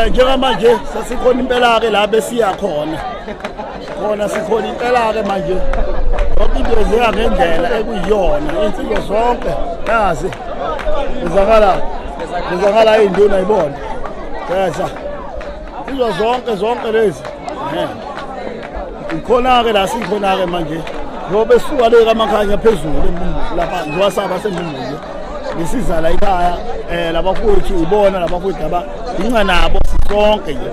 njengamanje sesikhona impela ke la besiya khona sikhona impela ke manje yonke into eziya ngendlela ekuyiyona insizwe zonke yazi uzakala induna ibona yesa insizwe zonke lezi ikhona ke la sikhona ke manje ngoba esuka le kamakhanya phezulu lapha ngiwasaba sembungulo ngisiza la ekhaya labafowethu ibona labafowethu aba inca nabo sonke nje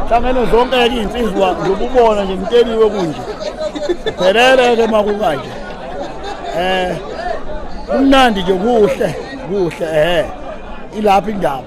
hlangene zonke ke insizwa ngobubona nje mteliwe kunje phelele ke makukanje kumnandi nje kuhle ilapha indaba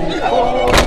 Yeah.